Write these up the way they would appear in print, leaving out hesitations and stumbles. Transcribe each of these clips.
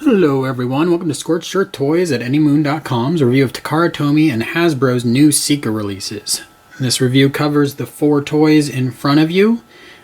Hello everyone, welcome to Scorched Earth Toys at anymoon.com's review of TakaraTomy and Hasbro's new Seeker releases. This review covers the 4 toys in front of you.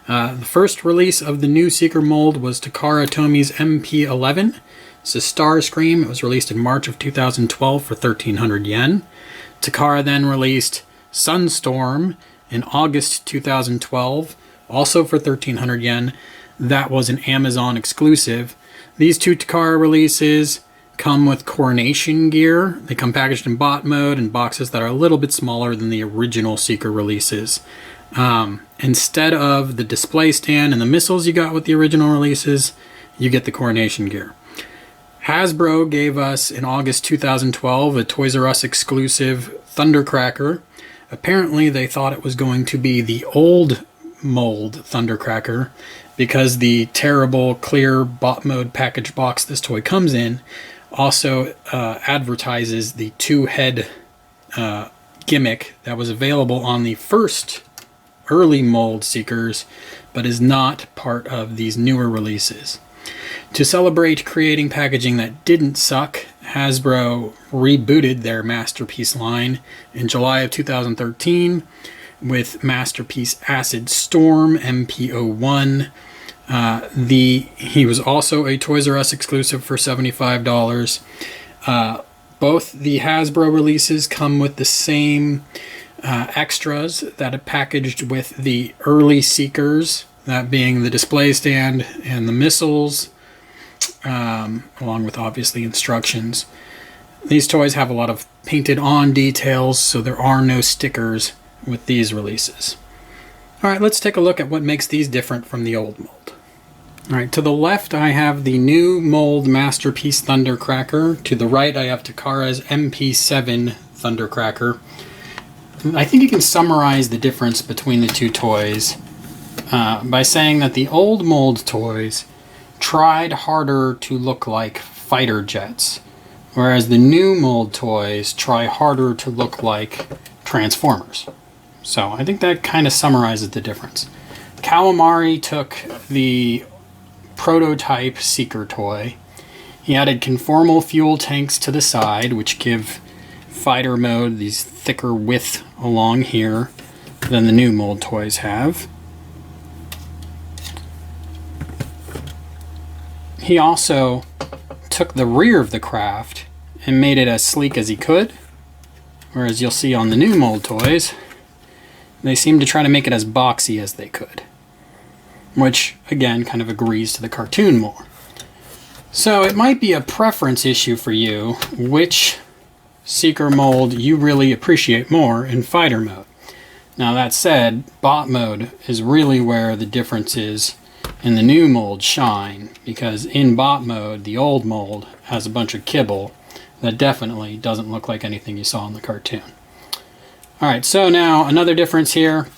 The first release of the new Seeker mold was TakaraTomy's MP-11. This is Starscream. It was released in March of 2012 for 1,300 yen. Takara then released Sunstorm in August 2012, also for 1,300 yen. That was an Amazon exclusive. These 2 Takara releases come with Coronation gear. They come packaged in bot mode in boxes that are a little bit smaller than the original Seeker releases. Instead of the display stand and the missiles you got with the original releases, you get the Coronation gear. Hasbro gave us, in August 2012, a Toys R Us exclusive Thundercracker. Apparently they thought it was going to be the old mold Thundercracker, because the terrible clear bot mode package box this toy comes in also advertises the 2-head gimmick that was available on the first early mold Seekers, but is not part of these newer releases. To celebrate creating packaging that didn't suck, Hasbro rebooted their Masterpiece line in July of 2013 with Masterpiece Acid Storm MP-11. He was also a Toys R Us exclusive for $75. Both the Hasbro releases come with the same extras that are packaged with the early Seekers, that being the display stand and the missiles, along with obviously instructions. These toys have a lot of painted on details, so there are no stickers with these releases. Alright, let's take a look at what makes these different from the old mold. Alright, to the left I have the new mold Masterpiece Thundercracker. To the right I have Takara's MP-7 Thundercracker. I think you can summarize the difference between the 2 toys by saying that the old mold toys tried harder to look like fighter jets, whereas the new mold toys try harder to look like Transformers. So I think that kind of summarizes the difference. Kawamari took the prototype Seeker toy. He added conformal fuel tanks to the side, which give fighter mode these thicker width along here than the new mold toys have. He also took the rear of the craft and made it as sleek as he could, whereas you'll see on the new mold toys they seem to try to make it as boxy as they could, which again kind of agrees to the cartoon more. So it might be a preference issue for you which Seeker mold you really appreciate more in fighter mode. Now that said, bot mode is really where the differences in the new mold shine, because in bot mode the old mold has a bunch of kibble that definitely doesn't look like anything you saw in the cartoon. Alright, so now another difference here.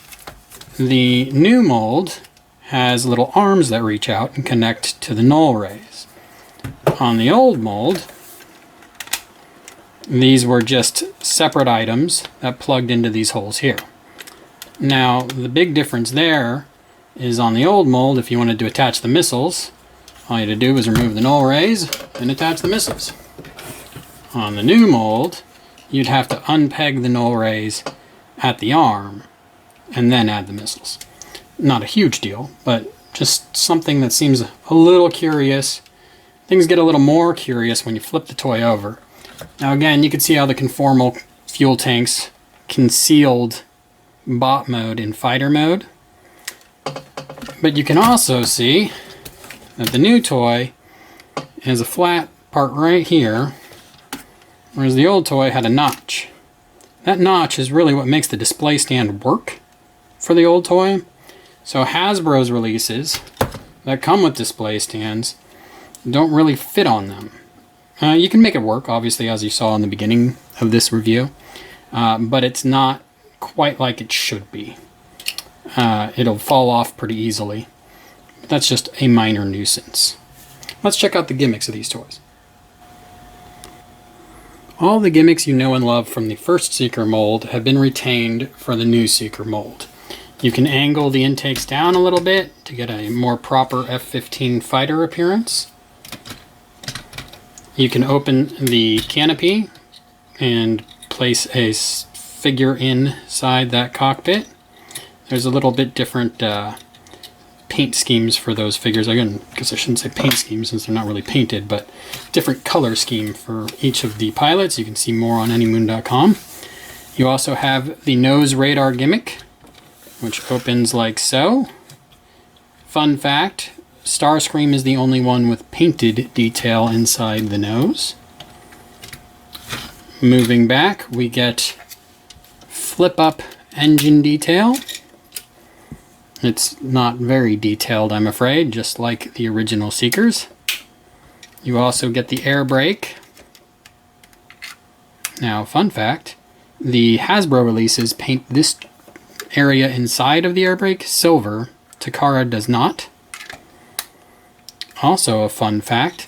The new mold has little arms that reach out and connect to the null rays. On the old mold, these were just separate items that plugged into these holes here. Now, the big difference there is on the old mold, if you wanted to attach the missiles, all you had to do was remove the null rays and attach the missiles. On the new mold, you'd have to unpeg the null rays at the arm and then add the missiles. Not a huge deal, but just something that seems a little curious. Things get a little more curious when you flip the toy over. Now again, you can see how the conformal fuel tanks concealed bot mode in fighter mode. But you can also see that the new toy has a flat part right here, whereas the old toy had a notch. That notch is really what makes the display stand work for the old toy. So Hasbro's releases that come with display stands don't really fit on them. You can make it work, obviously, as you saw in the beginning of this review, but it's not quite like it should be. It'll fall off pretty easily. But that's just a minor nuisance. Let's check out the gimmicks of these toys. All the gimmicks you know and love from the first Seeker mold have been retained for the new Seeker mold. You can angle the intakes down a little bit to get a more proper F-15 fighter appearance. You can open the canopy and place a figure inside that cockpit. There's a little bit different paint schemes for those figures. Again, because I shouldn't say paint schemes since they're not really painted, but different color scheme for each of the pilots. You can see more on anymoon.com. You also have the nose radar gimmick, which opens like so. Fun fact, Starscream is the only one with painted detail inside the nose. Moving back, we get flip-up engine detail. It's not very detailed, I'm afraid, just like the original Seekers. You also get the air brake. Now, fun fact, the Hasbro releases paint this area inside of the air brake silver. Takara does not. Also a fun fact,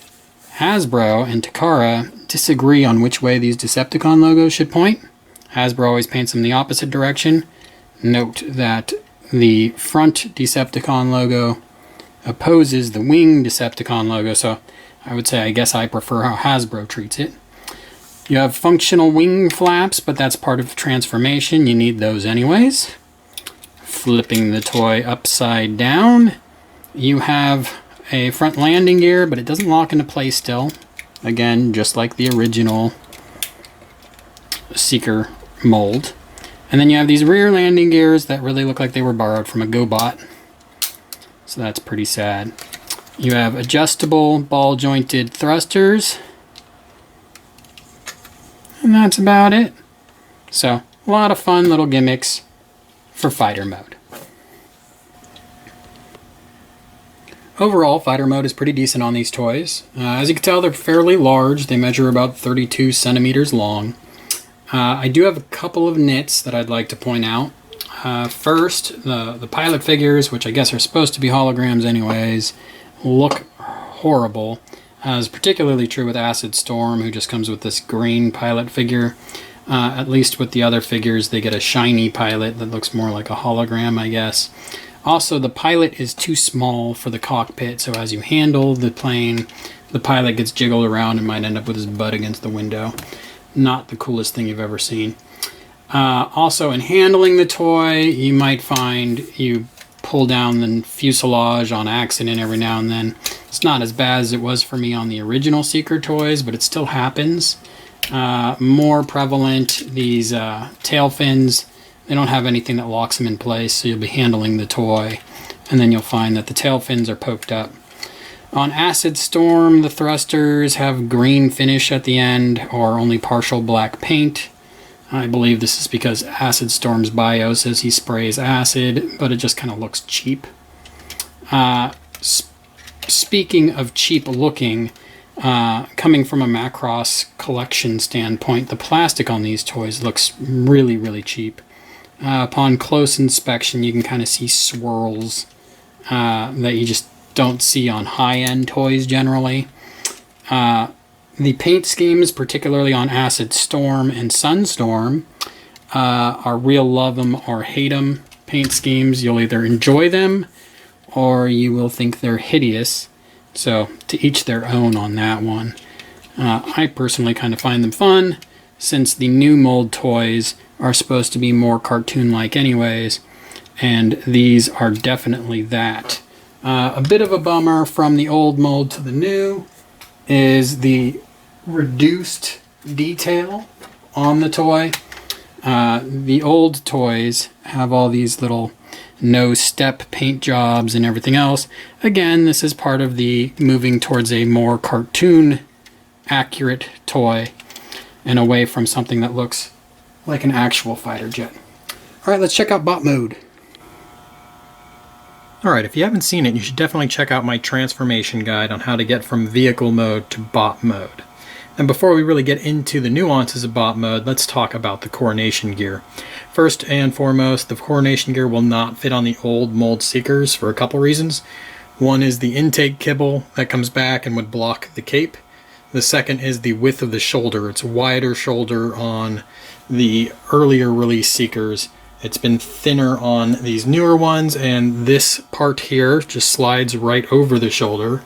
Hasbro and Takara disagree on which way these Decepticon logos should point. Hasbro always paints them the opposite direction. Note that the front Decepticon logo opposes the wing Decepticon logo, so I would say I guess I prefer how Hasbro treats it. You have functional wing flaps, but that's part of transformation. You need those anyways. Flipping the toy upside down, you have a front landing gear, but it doesn't lock into place still. Again, just like the original Seeker mold. And then you have these rear landing gears that really look like they were borrowed from a GoBot. So that's pretty sad. You have adjustable ball jointed thrusters. And that's about it. So, a lot of fun little gimmicks for fighter mode. Overall, fighter mode is pretty decent on these toys. As you can tell, they're fairly large. They measure about 32 centimeters long. I do have a couple of nits that I'd like to point out. First, the pilot figures, which I guess are supposed to be holograms anyways, look horrible. Is particularly true with Acid Storm, who just comes with this green pilot figure. At least with the other figures, they get a shiny pilot that looks more like a hologram, I guess. Also, the pilot is too small for the cockpit, so as you handle the plane, the pilot gets jiggled around and might end up with his butt against the window. Not the coolest thing you've ever seen. Also, in handling the toy, you might find you pull down the fuselage on accident every now and then. It's not as bad as it was for me on the original Seeker toys, but it still happens. More prevalent, these tail fins, they don't have anything that locks them in place, so you'll be handling the toy, and then you'll find that the tail fins are poked up. On Acid Storm, the thrusters have green finish at the end, or only partial black paint. I believe this is because Acid Storm's bio says he sprays acid, but it just kind of looks cheap. Speaking of cheap looking, coming from a Macross collection standpoint, the plastic on these toys looks really, really cheap. Upon close inspection, you can kind of see swirls that you just don't see on high-end toys generally. The paint schemes, particularly on Acid Storm and Sunstorm, are real love them or hate them paint schemes. You'll either enjoy them or you will think they're hideous. So, to each their own on that one. I personally kind of find them fun, since the new mold toys are supposed to be more cartoon-like anyways, and these are definitely that. A bit of a bummer from the old mold to the new is the reduced detail on the toy. The old toys have all these little no step paint jobs and everything else. Again, this is part of the moving towards a more cartoon accurate toy and away from something that looks like an actual fighter jet. Alright, let's check out bot mode. Alright, if you haven't seen it, you should definitely check out my transformation guide on how to get from vehicle mode to bot mode. And before we really get into the nuances of bot mode, let's talk about the Coronation gear. First and foremost, the Coronation gear will not fit on the old mold Seekers for a couple reasons. One is the intake kibble that comes back and would block the cape. The second is the width of the shoulder. It's a wider shoulder on the earlier release Seekers. It's been thinner on these newer ones, and this part here just slides right over the shoulder.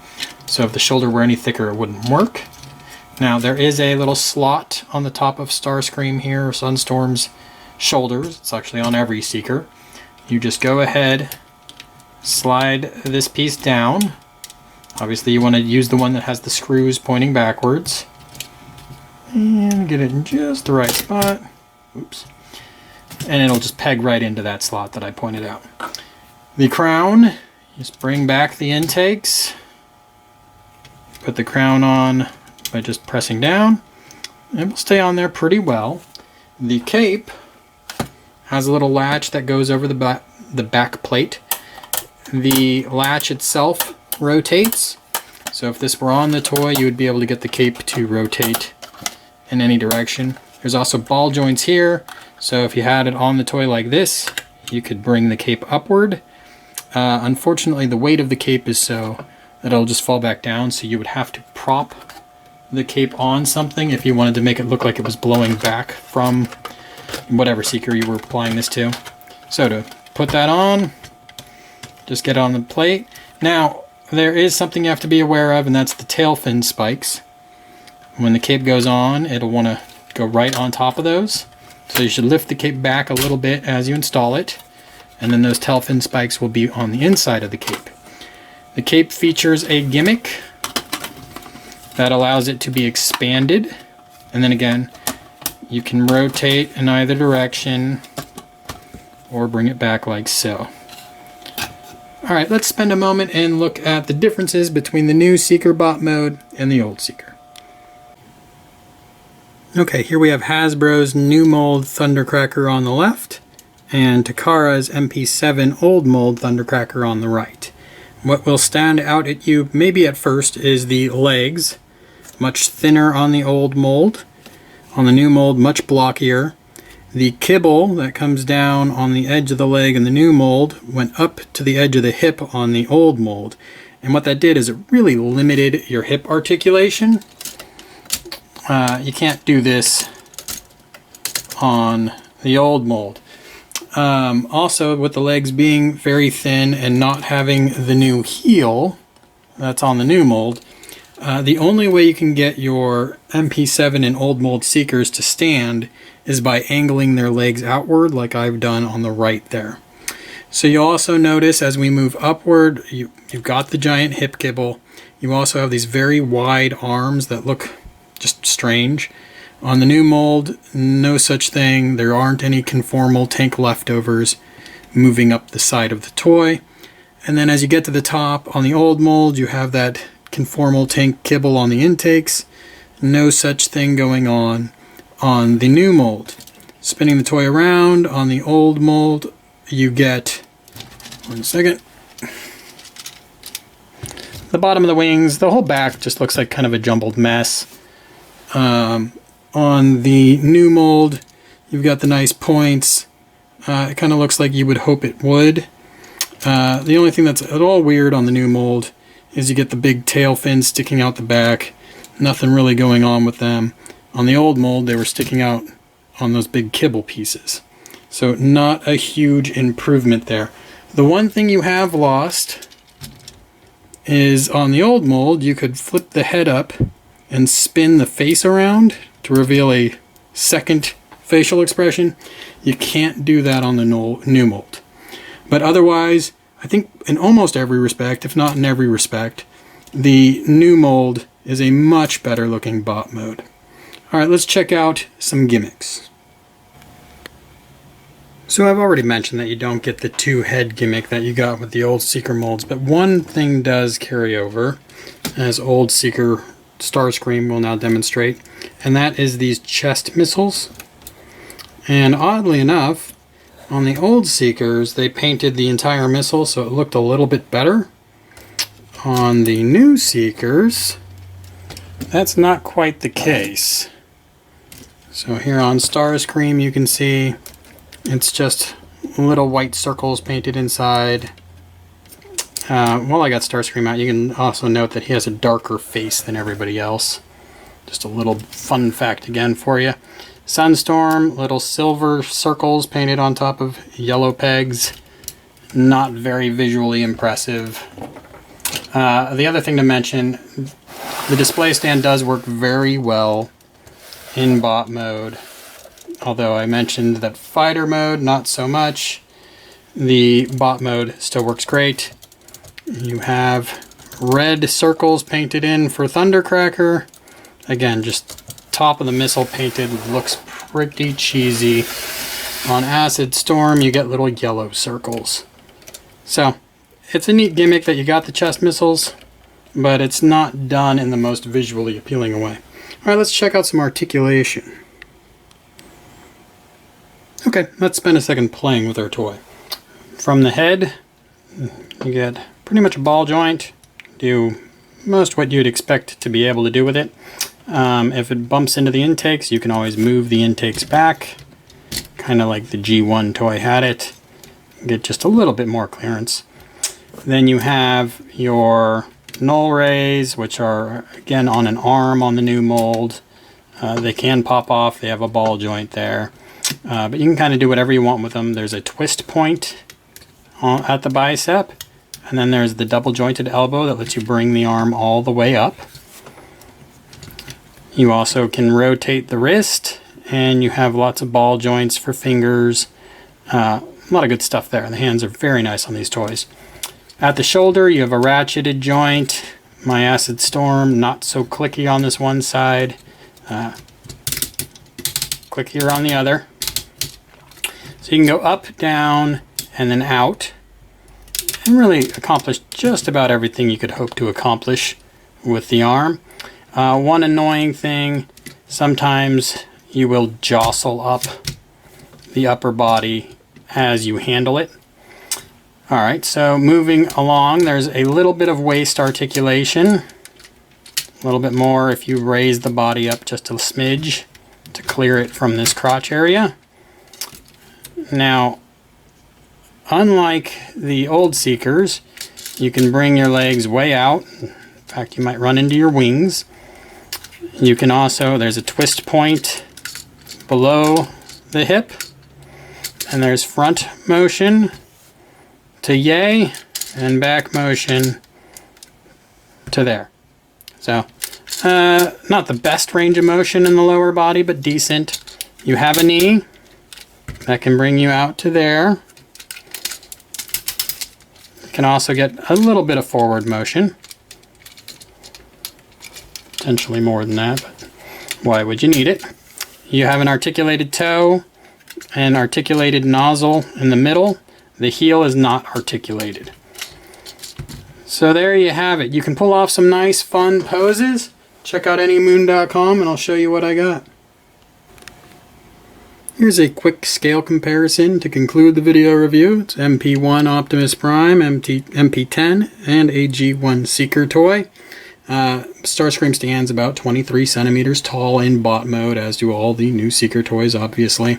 So if the shoulder were any thicker, it wouldn't work. Now there is a little slot on the top of Starscream here, or Sunstorm's shoulders. It's actually on every Seeker. You just go ahead, slide this piece down. Obviously you want to use the one that has the screws pointing backwards. And get it in just the right spot. Oops. And it'll just peg right into that slot that I pointed out. The crown, just bring back the intakes. Put the crown on by just pressing down. It will stay on there pretty well. The cape has a little latch that goes over the back plate. The latch itself rotates. So if this were on the toy, you would be able to get the cape to rotate in any direction. There's also ball joints here. So if you had it on the toy like this, you could bring the cape upward. Unfortunately, the weight of the cape is so that it'll just fall back down, so you would have to prop the cape on something if you wanted to make it look like it was blowing back from whatever Seeker you were applying this to. So to put that on, just get it on the plate. Now, there is something you have to be aware of, and that's the tail fin spikes. When the cape goes on, it'll want to go right on top of those. So you should lift the cape back a little bit as you install it, and then those tail fin spikes will be on the inside of the cape. The cape features a gimmick that allows it to be expanded, and then again, you can rotate in either direction or bring it back like so. Alright, let's spend a moment and look at the differences between the new Seeker bot mode and the old Seeker. Okay, here we have Hasbro's new mold Thundercracker on the left and Takara's MP-7 old mold Thundercracker on the right. What will stand out at you maybe at first is the legs, much thinner on the old mold. On the new mold, much blockier. The kibble that comes down on the edge of the leg in the new mold went up to the edge of the hip on the old mold. And what that did is it really limited your hip articulation. You can't do this on the old mold. Also, with the legs being very thin and not having the new heel that's on the new mold, the only way you can get your MP-7 and old mold Seekers to stand is by angling their legs outward like I've done on the right there. So you also notice as we move upward, you've got the giant hip kibble. You also have these very wide arms that look just strange. On the new mold, no such thing. There aren't any conformal tank leftovers moving up the side of the toy. And then as you get to the top, on the old mold, you have that conformal tank kibble on the intakes. No such thing going on the new mold. Spinning the toy around, on the old mold, you get, one second, the bottom of the wings, the whole back just looks like kind of a jumbled mess. On the new mold, you've got the nice points. It kind of looks like you would hope it would. The only thing that's at all weird on the new mold is you get the big tail fins sticking out the back. Nothing really going on with them. On the old mold, they were sticking out on those big kibble pieces. So not a huge improvement there. The one thing you have lost is on the old mold, you could flip the head up and spin the face around to reveal a second facial expression. You can't do that on the new mold. But otherwise, I think in almost every respect, if not in every respect, the new mold is a much better looking bot mode. Alright, let's check out some gimmicks. So I've already mentioned that you don't get the two head gimmick that you got with the old Seeker molds, but one thing does carry over, as old Seeker Starscream will now demonstrate, and that is these chest missiles. And oddly enough, on the old Seekers, they painted the entire missile so it looked a little bit better. On the new Seekers, that's not quite the case. So here on Starscream, you can see it's just little white circles painted inside. While I got Starscream out, you can also note that he has a darker face than everybody else. Just a little fun fact again for you. Sunstorm, little silver circles painted on top of yellow pegs. Not very visually impressive. The other thing to mention, The display stand does work very well in bot mode, although I mentioned that fighter mode, not so much. The bot mode still works great. You have red circles painted in for Thundercracker. Again, just top of the missile painted, looks pretty cheesy. On Acid Storm, you get little yellow circles. So, it's a neat gimmick that you got the chest missiles, but it's not done in the most visually appealing way. Alright, let's check out some articulation. Okay, let's spend a second playing with our toy. From the head, you get pretty much a ball joint. Do most what you'd expect to be able to do with it. If it bumps into the intakes, you can always move the intakes back, kind of like the G1 toy had it. Get just a little bit more clearance. Then you have your null rays, which are again on an arm on the new mold. They can pop off, they have a ball joint there. But you can kind of do whatever you want with them. There's a twist point at the bicep, and then there's the double jointed elbow that lets you bring the arm all the way up. You also can rotate the wrist, and you have lots of ball joints for fingers. A lot of good stuff there. The hands are very nice on these toys. At the shoulder, you have a ratcheted joint. My Acid Storm, not so clicky on this one side. Clickier on the other. So you can go up, down, and then out, and really accomplish just about everything you could hope to accomplish with the arm. One annoying thing, sometimes you will jostle up the upper body as you handle it. Alright, so moving along, there's a little bit of waist articulation. A little bit more if you raise the body up just a smidge to clear it from this crotch area. Now, unlike the old Seekers, you can bring your legs way out. In fact, you might run into your wings. You can also, there's a twist point below the hip, and there's front motion to yay, and back motion to there. So, not the best range of motion in the lower body, but decent. You have a knee that can bring you out to there. You can also get a little bit of forward motion. Potentially more than that, but why would you need it? You have an articulated toe, an articulated nozzle in the middle. The heel is not articulated. So there you have it. You can pull off some nice fun poses. Check out anymoon.com and I'll show you what I got. Here's a quick scale comparison to conclude the video review. It's MP1 Optimus Prime, MP10, and a G1 Seeker toy. Starscream stands about 23 centimeters tall in bot mode, as do all the new Seeker toys, obviously.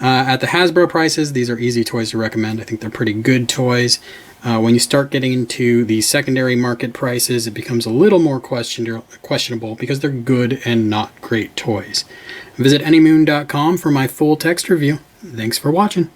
At the Hasbro prices, these are easy toys to recommend. I think they're pretty good toys. When you start getting into the secondary market prices, it becomes a little more questionable because they're good and not great toys. Visit anymoon.com for my full text review. Thanks for watching.